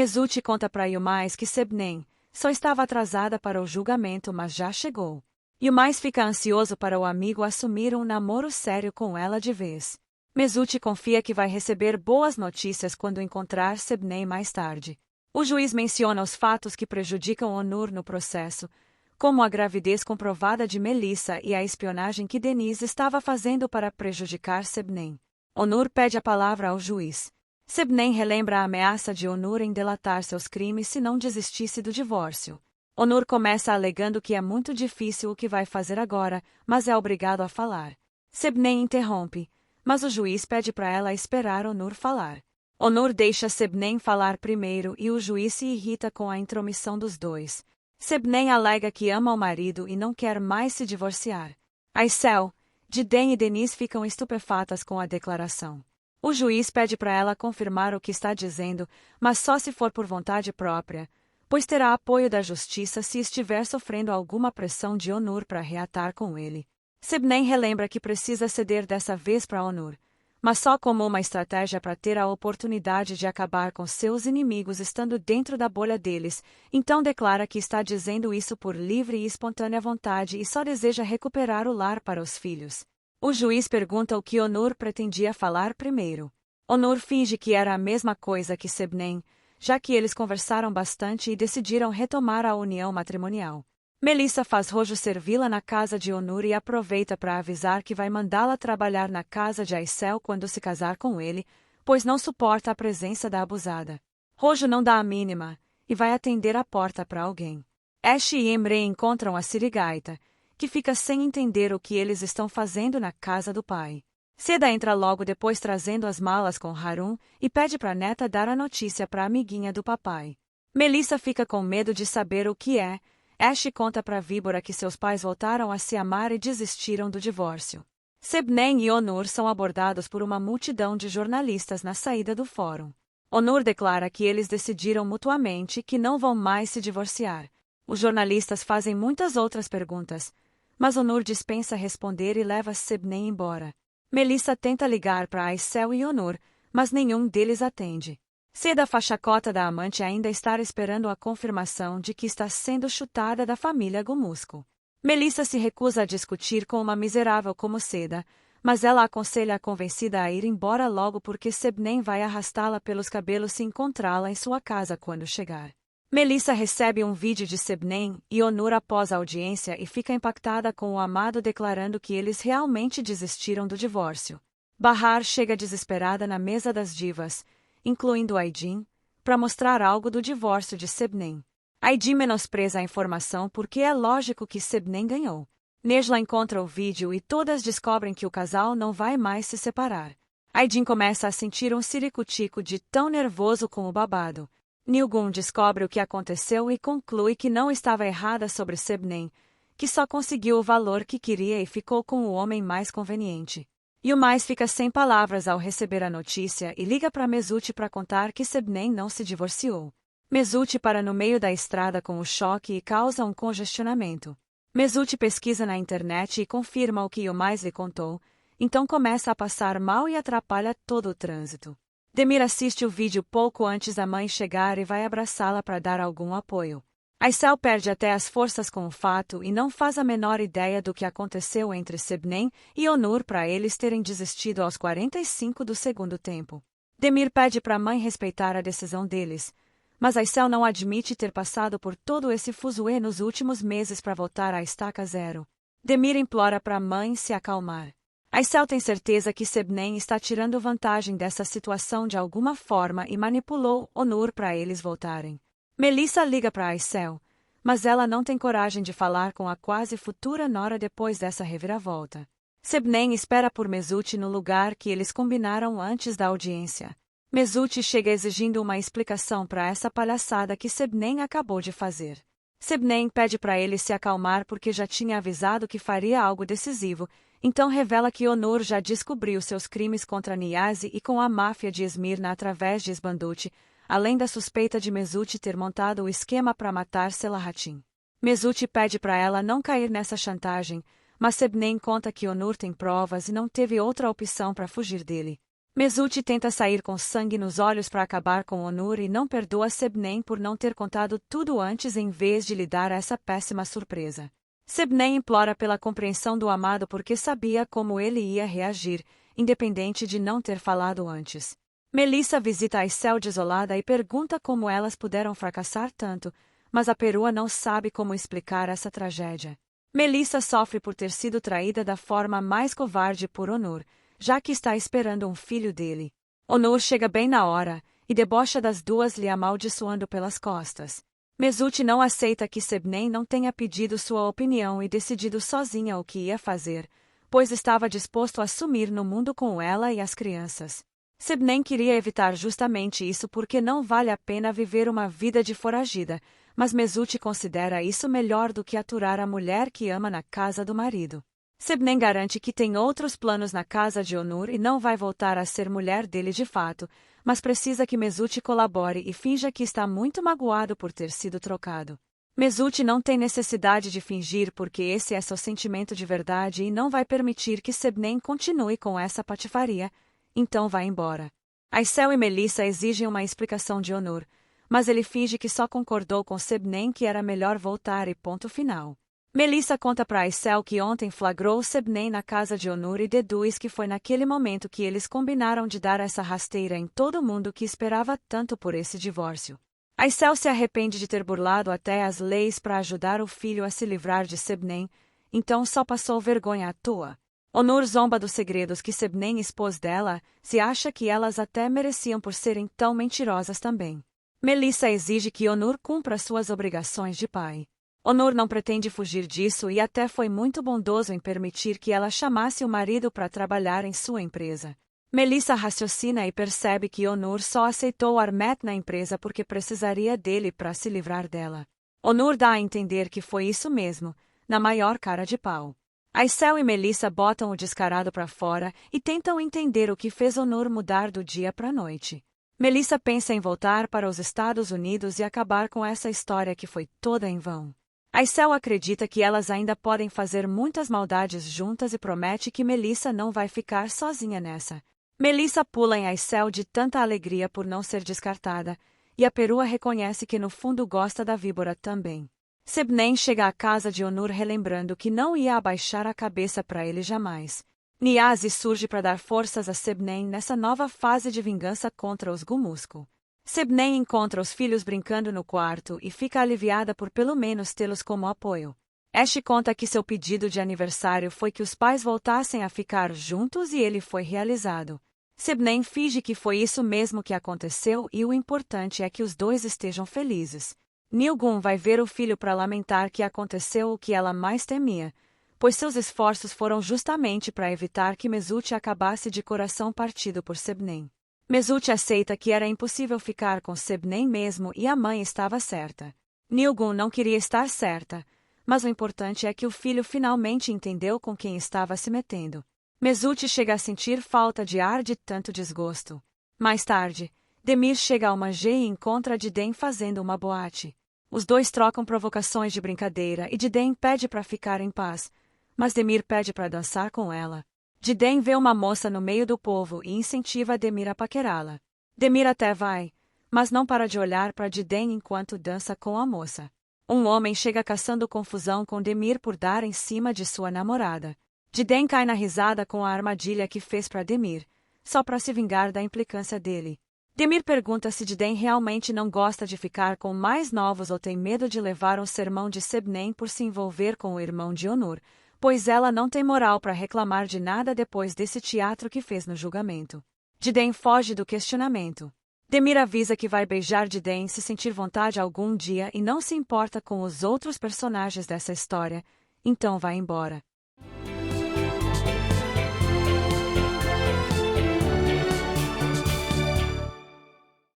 Mesut conta para Yılmaz que Sebnem só estava atrasada para o julgamento, mas já chegou. Yılmaz fica ansioso para o amigo assumir um namoro sério com ela de vez. Mesut confia que vai receber boas notícias quando encontrar Sebnem mais tarde. O juiz menciona os fatos que prejudicam Onur no processo, como a gravidez comprovada de Melissa e a espionagem que Deniz estava fazendo para prejudicar Sebnem. Onur pede a palavra ao juiz. Sebnem relembra a ameaça de Onur em delatar seus crimes se não desistisse do divórcio. Onur começa alegando que é muito difícil o que vai fazer agora, mas é obrigado a falar. Sebnem interrompe, mas o juiz pede para ela esperar Onur falar. Onur deixa Sebnem falar primeiro e o juiz se irrita com a intromissão dos dois. Sebnem alega que ama o marido e não quer mais se divorciar. Aysel, Didem e Deniz ficam estupefatas com a declaração. O juiz pede para ela confirmar o que está dizendo, mas só se for por vontade própria, pois terá apoio da justiça se estiver sofrendo alguma pressão de Onur para reatar com ele. Sebnem relembra que precisa ceder dessa vez para Onur, mas só como uma estratégia para ter a oportunidade de acabar com seus inimigos estando dentro da bolha deles, então declara que está dizendo isso por livre e espontânea vontade e só deseja recuperar o lar para os filhos. O juiz pergunta o que Onur pretendia falar primeiro. Onur finge que era a mesma coisa que Sebnem, já que eles conversaram bastante e decidiram retomar a união matrimonial. Melissa faz Rojo servi-la na casa de Onur e aproveita para avisar que vai mandá-la trabalhar na casa de Aysel quando se casar com ele, pois não suporta a presença da abusada. Rojo não dá a mínima, e vai atender a porta para alguém. Ash e Emre encontram a sirigaita, que fica sem entender o que eles estão fazendo na casa do pai. Seda entra logo depois trazendo as malas com Harun e pede para a neta dar a notícia para a amiguinha do papai. Melissa fica com medo de saber o que é. Ash conta para Víbora que seus pais voltaram a se amar e desistiram do divórcio. Sebnem e Onur são abordados por uma multidão de jornalistas na saída do fórum. Onur declara que eles decidiram mutuamente que não vão mais se divorciar. Os jornalistas fazem muitas outras perguntas, mas Onur dispensa responder e leva Sebnem embora. Melissa tenta ligar para Aysel e Onur, mas nenhum deles atende. Seda faz chacota da amante ainda estar esperando a confirmação de que está sendo chutada da família Gumusco. Melissa se recusa a discutir com uma miserável como Seda, mas ela aconselha a convencida a ir embora logo porque Sebnem vai arrastá-la pelos cabelos se encontrá-la em sua casa quando chegar. Melissa recebe um vídeo de Sebnem e Onur após a audiência e fica impactada com o amado declarando que eles realmente desistiram do divórcio. Bahar chega desesperada na mesa das divas, incluindo Aydin, para mostrar algo do divórcio de Sebnem. Aydin menospreza a informação porque é lógico que Sebnem ganhou. Nejla encontra o vídeo e todas descobrem que o casal não vai mais se separar. Aydin começa a sentir um ciricutico de tão nervoso com o babado. Nilgun descobre o que aconteceu e conclui que não estava errada sobre Sebnem, que só conseguiu o valor que queria e ficou com o homem mais conveniente. Yılmaz fica sem palavras ao receber a notícia e liga para Mesut para contar que Sebnem não se divorciou. Mesut para no meio da estrada com o choque e causa um congestionamento. Mesut pesquisa na internet e confirma o que Yılmaz lhe contou, então começa a passar mal e atrapalha todo o trânsito. Demir assiste o vídeo pouco antes da mãe chegar e vai abraçá-la para dar algum apoio. Aysel perde até as forças com o fato e não faz a menor ideia do que aconteceu entre Sebnem e Onur para eles terem desistido aos 45 do segundo tempo. Demir pede para a mãe respeitar a decisão deles, mas Aysel não admite ter passado por todo esse fuzuê nos últimos meses para voltar à estaca zero. Demir implora para a mãe se acalmar. Aysel tem certeza que Sebnem está tirando vantagem dessa situação de alguma forma e manipulou Onur para eles voltarem. Melissa liga para Aysel, mas ela não tem coragem de falar com a quase futura nora depois dessa reviravolta. Sebnem espera por Mesut no lugar que eles combinaram antes da audiência. Mesut chega exigindo uma explicação para essa palhaçada que Sebnem acabou de fazer. Sebnem pede para ele se acalmar porque já tinha avisado que faria algo decisivo, então revela que Onur já descobriu seus crimes contra Niyazi e com a máfia de Esmirna através de Esbandut, além da suspeita de Mesut ter montado o esquema para matar Selahattin. Mesut pede para ela não cair nessa chantagem, mas Sebnem conta que Onur tem provas e não teve outra opção para fugir dele. Mesut tenta sair com sangue nos olhos para acabar com Onur e não perdoa Sebnem por não ter contado tudo antes em vez de lhe dar essa péssima surpresa. Sebnem implora pela compreensão do amado porque sabia como ele ia reagir, independente de não ter falado antes. Melissa visita Aicel desolada e pergunta como elas puderam fracassar tanto, mas a perua não sabe como explicar essa tragédia. Melissa sofre por ter sido traída da forma mais covarde por Onur, já que está esperando um filho dele. Onur chega bem na hora, e debocha das duas lhe amaldiçoando pelas costas. Mesut não aceita que Sebnem não tenha pedido sua opinião e decidido sozinha o que ia fazer, pois estava disposto a sumir no mundo com ela e as crianças. Sebnem queria evitar justamente isso porque não vale a pena viver uma vida de foragida, mas Mesut considera isso melhor do que aturar a mulher que ama na casa do marido. Sebnem garante que tem outros planos na casa de Onur e não vai voltar a ser mulher dele de fato, mas precisa que Mesut colabore e finja que está muito magoado por ter sido trocado. Mesut não tem necessidade de fingir porque esse é seu sentimento de verdade e não vai permitir que Sebnem continue com essa patifaria, então vai embora. Aicel e Melissa exigem uma explicação de Onur, mas ele finge que só concordou com Sebnem que era melhor voltar e ponto final. Melissa conta para Aicel que ontem flagrou Sebnem na casa de Onur e deduz que foi naquele momento que eles combinaram de dar essa rasteira em todo mundo que esperava tanto por esse divórcio. Aicel se arrepende de ter burlado até as leis para ajudar o filho a se livrar de Sebnem, então só passou vergonha à toa. Onur zomba dos segredos que Sebnem expôs dela, se acha que elas até mereciam por serem tão mentirosas também. Melissa exige que Onur cumpra suas obrigações de pai. Onur não pretende fugir disso e até foi muito bondoso em permitir que ela chamasse o marido para trabalhar em sua empresa. Melissa raciocina e percebe que Onur só aceitou Armet na empresa porque precisaria dele para se livrar dela. Onur dá a entender que foi isso mesmo, na maior cara de pau. Aicel e Melissa botam o descarado para fora e tentam entender o que fez Onur mudar do dia para a noite. Melissa pensa em voltar para os Estados Unidos e acabar com essa história que foi toda em vão. Aicel acredita que elas ainda podem fazer muitas maldades juntas e promete que Melissa não vai ficar sozinha nessa. Melissa pula em Aicel de tanta alegria por não ser descartada, e a perua reconhece que no fundo gosta da víbora também. Sebnem chega à casa de Onur relembrando que não ia abaixar a cabeça para ele jamais. Niazi surge para dar forças a Sebnem nessa nova fase de vingança contra os Gumusko. Sebnem encontra os filhos brincando no quarto e fica aliviada por pelo menos tê-los como apoio. Ash conta que seu pedido de aniversário foi que os pais voltassem a ficar juntos e ele foi realizado. Sebnem finge que foi isso mesmo que aconteceu e o importante é que os dois estejam felizes. Nilgun vai ver o filho para lamentar que aconteceu o que ela mais temia, pois seus esforços foram justamente para evitar que Mesut acabasse de coração partido por Sebnem. Mesut aceita que era impossível ficar com Sebnem mesmo e a mãe estava certa. Nilgun não queria estar certa, mas o importante é que o filho finalmente entendeu com quem estava se metendo. Mesut chega a sentir falta de ar de tanto desgosto. Mais tarde, Demir chega ao Mangê e encontra Diden fazendo uma boate. Os dois trocam provocações de brincadeira e Diden pede para ficar em paz, mas Demir pede para dançar com ela. Diden vê uma moça no meio do povo e incentiva Demir a paquerá-la. Demir até vai, mas não para de olhar para Diden enquanto dança com a moça. Um homem chega caçando confusão com Demir por dar em cima de sua namorada. Diden cai na risada com a armadilha que fez para Demir, só para se vingar da implicância dele. Demir pergunta se Diden realmente não gosta de ficar com mais novos ou tem medo de levar um sermão de Sebnem por se envolver com o irmão de Onur, pois ela não tem moral para reclamar de nada depois desse teatro que fez no julgamento. Diden foge do questionamento. Demir avisa que vai beijar Diden se sentir vontade algum dia e não se importa com os outros personagens dessa história, então vai embora.